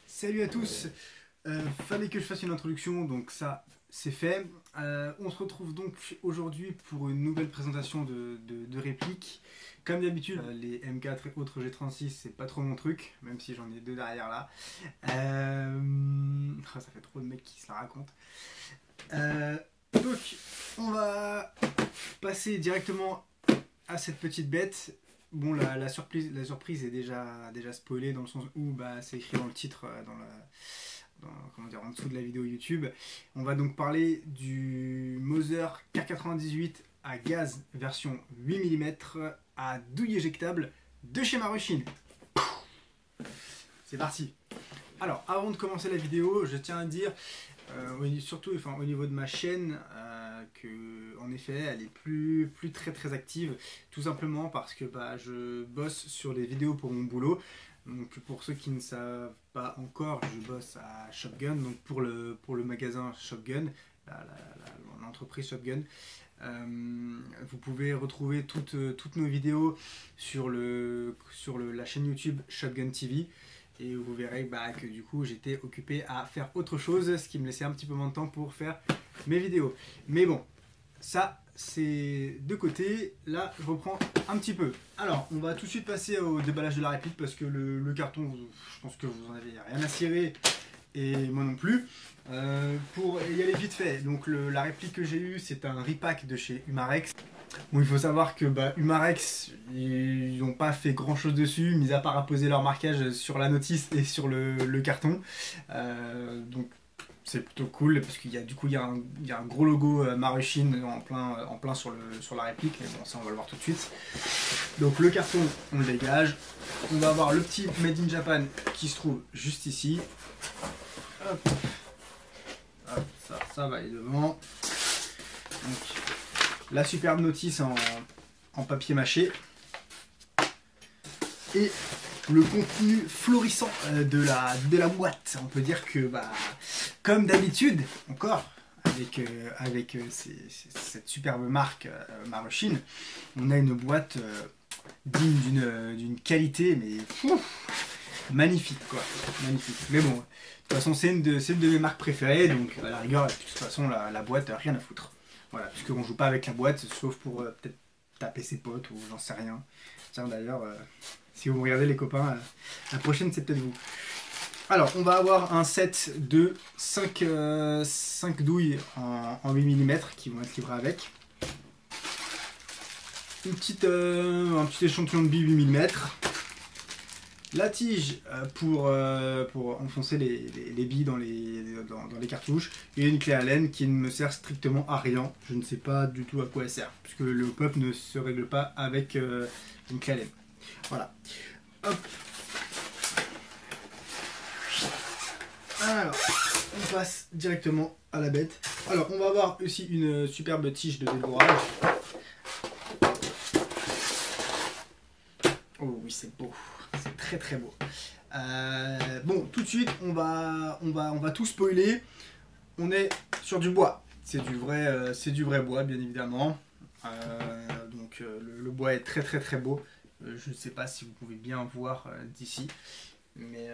Salut à tous, fallait que je fasse une introduction, donc ça c'est fait. On se retrouve donc aujourd'hui pour une nouvelle présentation de répliques. Comme d'habitude, les M4 et autres G36 c'est pas trop mon truc, même si j'en ai deux derrière là. Ça fait trop de mecs qui se la racontent. Donc on va passer directement à cette petite bête. Bon, la surprise est déjà spoilée dans le sens où c'est écrit dans le titre, comment dire, en dessous de la vidéo YouTube. On va donc parler du Moser K98 à gaz version 8 mm à douille éjectable de chez Maruchin. C'est parti. Alors, avant de commencer la vidéo, je tiens à dire, surtout au niveau de ma chaîne, que en effet elle est plus très active, tout simplement parce que je bosse sur des vidéos pour mon boulot. Donc pour ceux qui ne savent pas encore, je bosse à Shopgun, donc pour le magasin Shopgun, l'entreprise Shopgun. Vous pouvez retrouver toutes nos vidéos sur la chaîne YouTube Shotgun TV. Et vous verrez que du coup j'étais occupé à faire autre chose, ce qui me laissait un petit peu moins de temps pour faire mes vidéos. Mais bon, ça c'est de côté. Là je reprends un petit peu. Alors on va tout de suite passer au déballage de la réplique parce que le carton, je pense que vous en avez rien à cirer et moi non plus. Pour y aller vite fait, donc la réplique que j'ai eue c'est un repack de chez Umarex. Bon, il faut savoir que Umarex, ils n'ont pas fait grand chose dessus, mis à part apposer leur marquage sur la notice et sur le carton. Donc c'est plutôt cool parce qu'il y a un gros logo Maruchin en plein sur la réplique. Mais bon, ça on va le voir tout de suite. Donc le carton, on le dégage. On va avoir le petit Made in Japan qui se trouve juste ici. Hop. Hop, ça va aller devant. Donc, la superbe notice en papier mâché et le contenu florissant de la boîte. On peut dire que comme d'habitude encore avec cette superbe marque Maruchin, on a une boîte digne d'une qualité mais magnifique quoi, magnifique. Mais bon, de toute façon c'est une de mes marques préférées, donc à la rigueur de toute façon la boîte rien à foutre. Voilà, puisqu'on joue pas avec la boîte, sauf pour peut-être taper ses potes ou j'en sais rien. Tiens d'ailleurs, si vous me regardez les copains, la prochaine c'est peut-être vous. Alors, on va avoir un set de 5 douilles en 8 mm qui vont être livrées avec. Un petit échantillon de billes 8 mm. La tige pour enfoncer les billes dans les cartouches, et une clé Allen qui ne me sert strictement à rien. Je ne sais pas du tout à quoi elle sert, puisque le pop ne se règle pas avec une clé Allen. Voilà. Hop. Alors, on passe directement à la bête. Alors, on va avoir aussi une superbe tige de débourrage. Oh oui, c'est beau. C'est très beau. Bon, tout de suite, on va tout spoiler. On est sur du bois. C'est du vrai bois, bien évidemment. Donc le bois est très beau. Je ne sais pas si vous pouvez bien voir d'ici, mais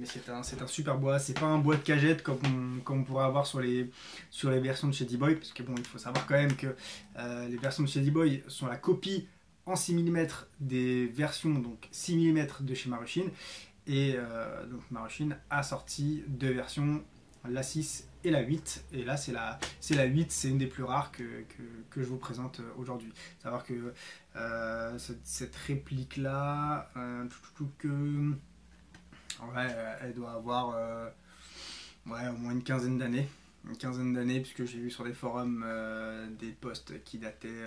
c'est un super bois. C'est pas un bois de cagette comme on pourrait avoir sur les versions de chez D-Boy, parce que bon, il faut savoir quand même que les versions de chez D-Boy sont la copie en 6 mm des versions donc 6 mm de chez Maruchin, et donc Maruchin a sorti deux versions, la 6 et la 8, et là c'est la 8, c'est une des plus rares que je vous présente aujourd'hui. Savoir que cette réplique là elle doit avoir au moins une quinzaine d'années. Puisque j'ai vu sur des forums des posts qui dataient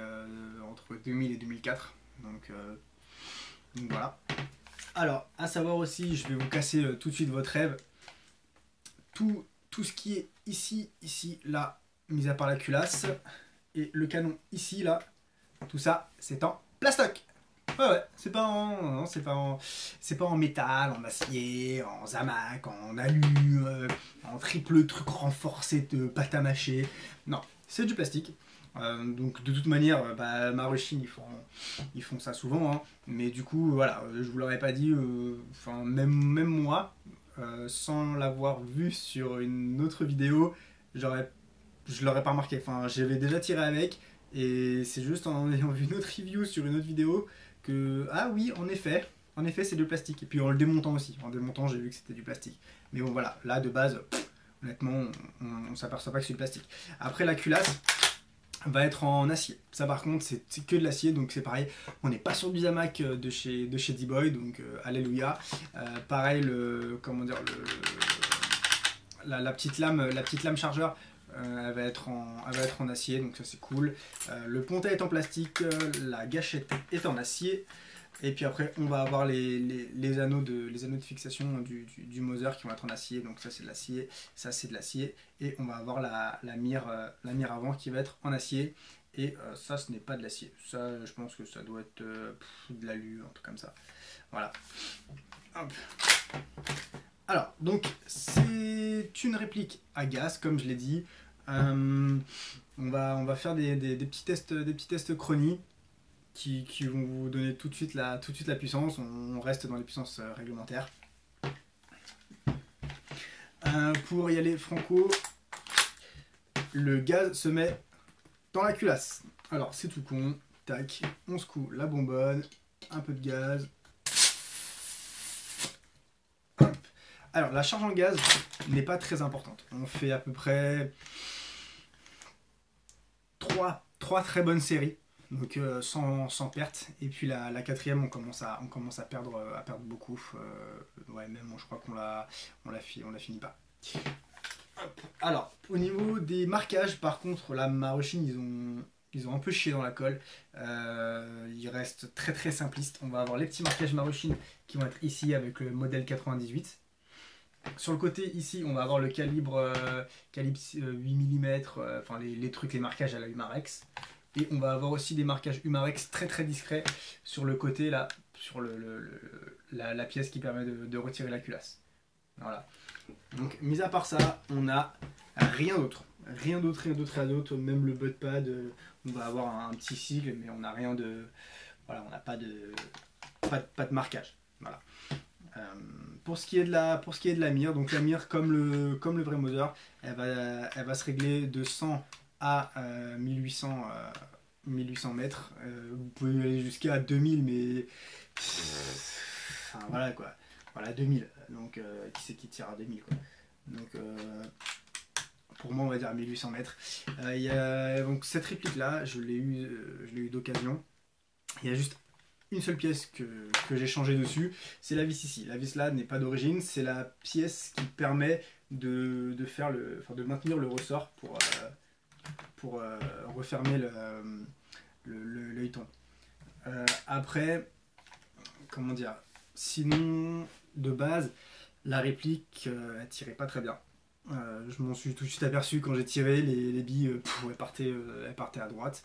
entre 2000 et 2004. Donc voilà. Alors, à savoir aussi, je vais vous casser tout de suite votre rêve. Tout ce qui est ici, là, mis à part la culasse, et le canon ici, là, tout ça, c'est en plastoc. Ouais, c'est pas en métal, en acier, en zamac, en alu, en triple truc renforcé de pâte à mâcher. Non, c'est du plastique. Donc de toute manière, Maruchin ils font ça souvent, hein. Mais du coup voilà, je vous l'aurais pas dit, enfin même moi, sans l'avoir vu sur une autre vidéo, je l'aurais pas remarqué. Enfin, j'avais déjà tiré avec, et c'est juste en ayant vu une autre review sur une autre vidéo que ah oui, en effet c'est du plastique. Et puis en le démontant aussi, en démontant j'ai vu que c'était du plastique. Mais bon voilà, là de base, honnêtement, on s'aperçoit pas que c'est du plastique. Après la culasse va être en acier. Ça par contre c'est que de l'acier, donc c'est pareil, on n'est pas sur du Zamac de chez D-Boy, donc alléluia. Pareil comment dire, la petite lame chargeur, elle va être en acier, donc ça c'est cool. Le pontet est en plastique, la gâchette est en acier. Et puis après, on va avoir les anneaux de fixation du Moser qui vont être en acier. Donc ça c'est de l'acier, ça c'est de l'acier. Et on va avoir la mire avant qui va être en acier. Et ça, ce n'est pas de l'acier. Ça, je pense que ça doit être de l'alu, un truc comme ça. Voilà. Hop. Alors, donc, c'est une réplique à gaz, comme je l'ai dit. On va faire des petits tests chronie qui vont vous donner tout de suite la puissance. On reste dans les puissances réglementaires. Pour y aller franco, le gaz se met dans la culasse. Alors, c'est tout con. Tac, on secoue la bonbonne, un peu de gaz. Hop. Alors, la charge en gaz n'est pas très importante. On fait à peu près 3 très bonnes séries, donc sans perte. Et puis la quatrième, on commence à perdre beaucoup. Ouais, même je crois qu'on la finit pas. Hop. Alors, au niveau des marquages, par contre, la Maruchin, ils ont un peu chié dans la colle. Ils restent très simplistes. On va avoir les petits marquages Maruchin qui vont être ici avec le modèle 98. Sur le côté ici, on va avoir le calibre 8 mm, enfin les marquages à la Umarex. Et on va avoir aussi des marquages Umarex très discrets sur le côté là, sur la pièce qui permet de retirer la culasse. Voilà. Donc, mis à part ça, on n'a rien d'autre. Rien d'autre, même le butt pad, on va avoir un petit sigle, mais on n'a rien de. Voilà, on n'a pas de marquage. Voilà. Pour ce qui est de la mire, donc la mire comme le vrai Moser, elle va se régler de 100 à 1800 mètres. Vous pouvez aller jusqu'à 2000, mais enfin, voilà quoi. Voilà 2000. Donc qui c'est qui tire à 2000 quoi. Donc pour moi on va dire 1800 mètres. Il y a donc cette réplique là, je l'ai eu d'occasion. Il y a juste une seule pièce que j'ai changé dessus, c'est la vis ici. La vis là n'est pas d'origine, c'est la pièce qui permet de maintenir le ressort pour refermer l'œilleton. Après, comment dire, sinon de base, la réplique elle tirait pas très bien. Je m'en suis tout de suite aperçu quand j'ai tiré, les billes elles partaient à droite.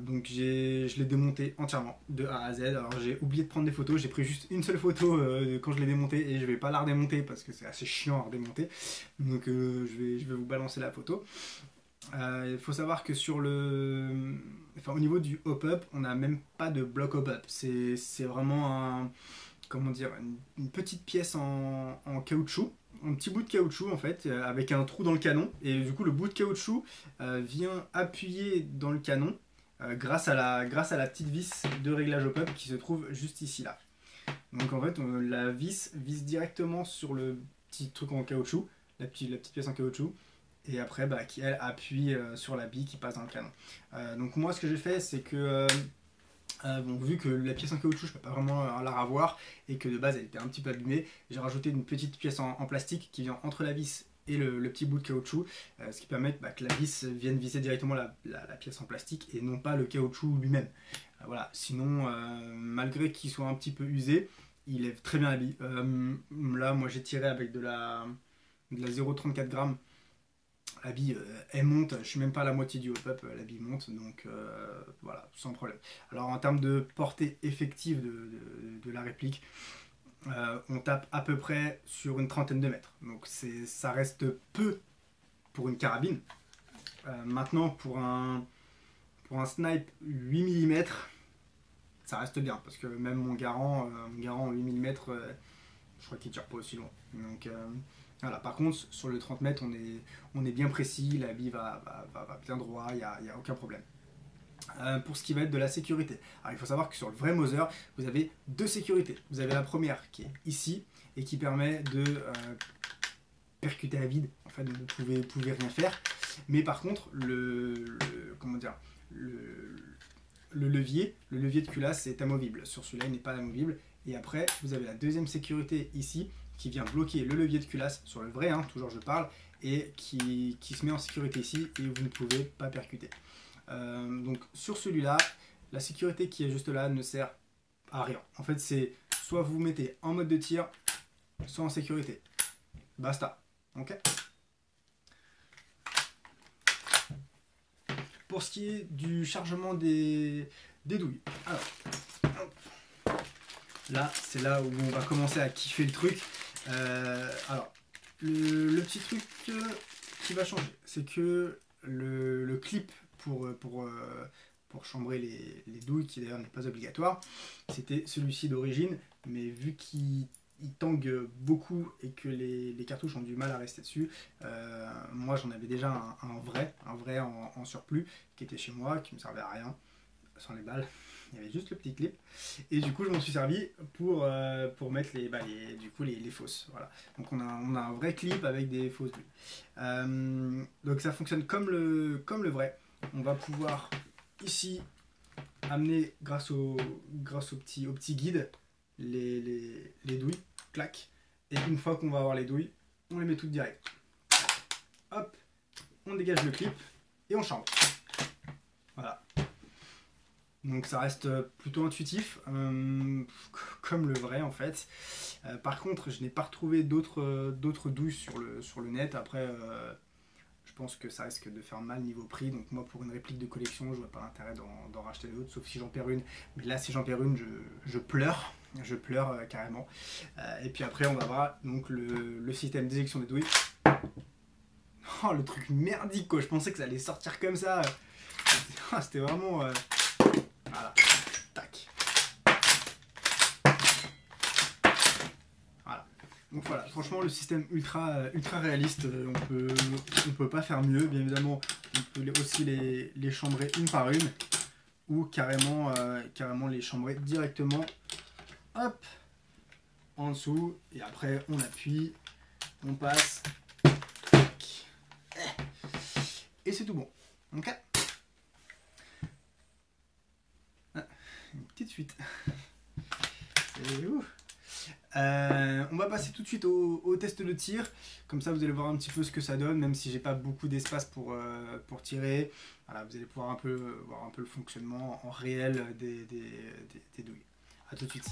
Donc je l'ai démonté entièrement de A à Z. Alors j'ai oublié de prendre des photos, j'ai pris juste une seule photo quand je l'ai démonté et je vais pas la redémonter parce que c'est assez chiant à redémonter. Donc je vais vous balancer la photo. Il faut savoir que au niveau du hop-up, on n'a même pas de bloc hop-up. C'est vraiment comment dire, une petite pièce en caoutchouc. Un petit bout de caoutchouc en fait, avec un trou dans le canon. Et du coup le bout de caoutchouc vient appuyer dans le canon grâce à la petite vis de réglage au pop qui se trouve juste ici là. Donc en fait la vis vise directement sur le petit truc en caoutchouc, la petite pièce en caoutchouc, et après qui elle appuie sur la bille qui passe dans le canon. Donc moi ce que j'ai fait c'est que vu que la pièce en caoutchouc je peux pas vraiment la ravoir et que de base elle était un petit peu abîmée, j'ai rajouté une petite pièce en plastique qui vient entre la vis et le petit bout de caoutchouc, ce qui permet que la vis vienne visser directement la pièce en plastique et non pas le caoutchouc lui-même. Voilà. Sinon, malgré qu'il soit un petit peu usé, il est très bien habillé. Là, moi j'ai tiré avec de la 0,34 g. La bille, elle monte, je suis même pas à la moitié du hop-up, la bille monte, donc voilà, sans problème. Alors en termes de portée effective de la réplique, on tape à peu près sur une trentaine de mètres. Donc ça reste peu pour une carabine. Maintenant, pour un snipe 8 mm, ça reste bien, parce que même mon Garand 8 mm, je crois qu'il tire pas aussi loin. Donc voilà. Par contre, sur le 30 mètres, on est bien précis, la bille va bien droit, il n'y a aucun problème. Pour ce qui va être de la sécurité. Alors il faut savoir que sur le vrai Mauser, vous avez deux sécurités. Vous avez la première qui est ici et qui permet de percuter à vide. En fait, vous ne pouvez rien faire. Mais par contre, comment dire, le levier de culasse est amovible. Sur celui-là, il n'est pas amovible. Et après, vous avez la deuxième sécurité ici qui vient bloquer le levier de culasse sur le vrai, hein, toujours je parle, et qui se met en sécurité ici et vous ne pouvez pas percuter. Donc sur celui-là, la sécurité qui est juste là ne sert à rien. En fait, c'est soit vous vous mettez en mode de tir, soit en sécurité. Basta. Ok. Pour ce qui est du chargement des douilles. Alors, là, c'est là où on va commencer à kiffer le truc. Alors, le petit truc qui va changer, c'est que le clip pour chambrer les douilles, qui d'ailleurs n'est pas obligatoire, c'était celui-ci d'origine, mais vu qu'il tangue beaucoup et que les cartouches ont du mal à rester dessus, moi j'en avais déjà un vrai en surplus qui était chez moi, qui me servait à rien, sans les balles. Il y avait juste le petit clip et du coup je m'en suis servi pour mettre les fausses. Voilà. Donc on a un vrai clip avec des fausses douilles. Donc ça fonctionne comme le vrai. On va pouvoir ici amener grâce au petit guide les douilles, clac, et une fois qu'on va avoir les douilles, on les met toutes direct. Hop, on dégage le clip et on chambre. Voilà. Donc ça reste plutôt intuitif, comme le vrai en fait. Par contre, je n'ai pas retrouvé d'autres douilles sur le net. Après, je pense que ça risque de faire mal niveau prix. Donc moi, pour une réplique de collection, je vois pas l'intérêt d'en racheter d'autres, sauf si j'en perds une. Mais là, si j'en perds une, je pleure. Je pleure carrément. Et puis après, on va voir donc le système d'éjection des douilles. Oh, le truc merdique quoi. Je pensais que ça allait sortir comme ça. C'était vraiment... Voilà, tac. Voilà. Donc voilà, franchement le système ultra réaliste, on peut pas faire mieux. Bien évidemment, on peut aussi les chambrer une par une ou carrément les chambrer directement, hop, en dessous et après on appuie, on passe et c'est tout bon. Ok. Une petite fuite. On va passer tout de suite au test de tir. Comme ça, vous allez voir un petit peu ce que ça donne, même si j'ai pas beaucoup d'espace pour tirer. Voilà, vous allez pouvoir voir un peu le fonctionnement en réel des douilles. A tout de suite.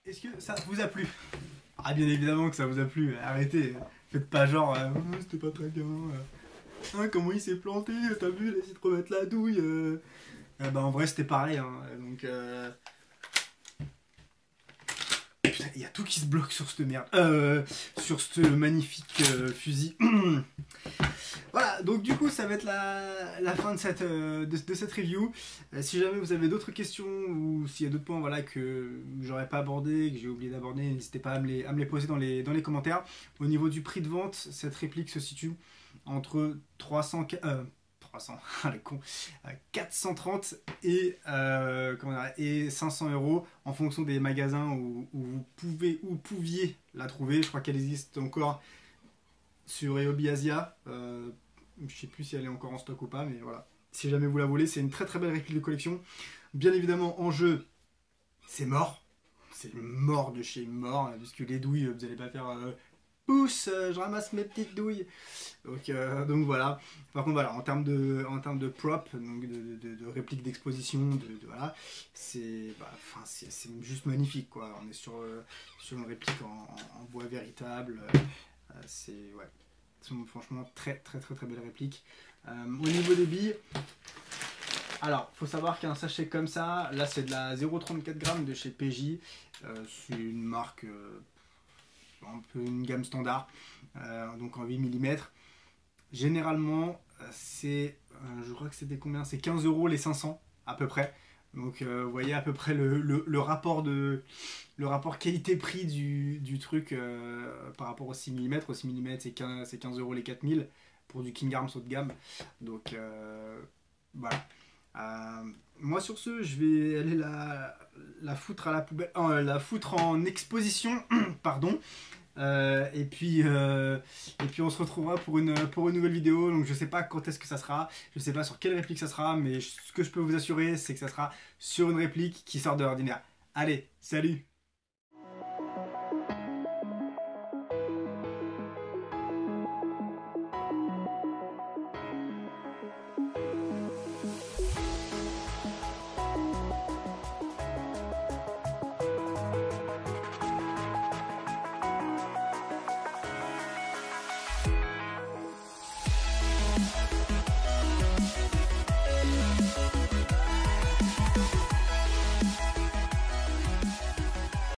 Est-ce que ça vous a plu? Ah, bien évidemment que ça vous a plu, arrêtez, faites pas genre c'était pas très bien. Hein, comment il s'est planté, t'as vu, il a essayé de remettre la douille. Bah en vrai c'était pareil, hein, donc putain, il y a tout qui se bloque sur cette merde, sur ce magnifique fusil. Voilà, donc du coup ça va être la fin de cette review. Si jamais vous avez d'autres questions ou s'il y a d'autres points voilà, que j'aurais pas abordé, que j'ai oublié d'aborder, n'hésitez pas à me les poser dans les commentaires. Au niveau du prix de vente, cette réplique se situe entre 300, ah, le con, 430 et 500 € en fonction des magasins où vous pouviez la trouver. Je crois qu'elle existe encore sur Eobi Asia. Je sais plus si elle est encore en stock ou pas, mais voilà. Si jamais vous la voulez, c'est une très très belle réplique de collection. Bien évidemment, en jeu, c'est mort. C'est mort de chez mort, puisque les douilles, vous n'allez pas faire pousse, je ramasse mes petites douilles. Donc voilà. Par contre, voilà, en termes de prop, donc de réplique d'exposition, voilà, c'est juste magnifique, quoi. On est sur une réplique en bois véritable. C'est franchement très très très très belle réplique. Au niveau des billes, alors faut savoir qu'un sachet comme ça, là c'est de la 0,34 g de chez PJ. C'est une marque un peu une gamme standard, donc en 8 mm. Généralement c'est je crois que c'était combien, c'est 15 € les 500 à peu près. Donc vous voyez à peu près le rapport qualité-prix du truc par rapport au 6 mm. Au 6 mm c'est 15 € les 4000 pour du King Arms haut de gamme. Donc voilà. Moi sur ce, je vais aller la foutre à la poubelle, la foutre en exposition, pardon. Et puis on se retrouvera pour une nouvelle vidéo. Donc je sais pas quand est-ce que ça sera, je sais pas sur quelle réplique ça sera, mais ce que je peux vous assurer c'est que ça sera sur une réplique qui sort de l'ordinaire. Allez, salut!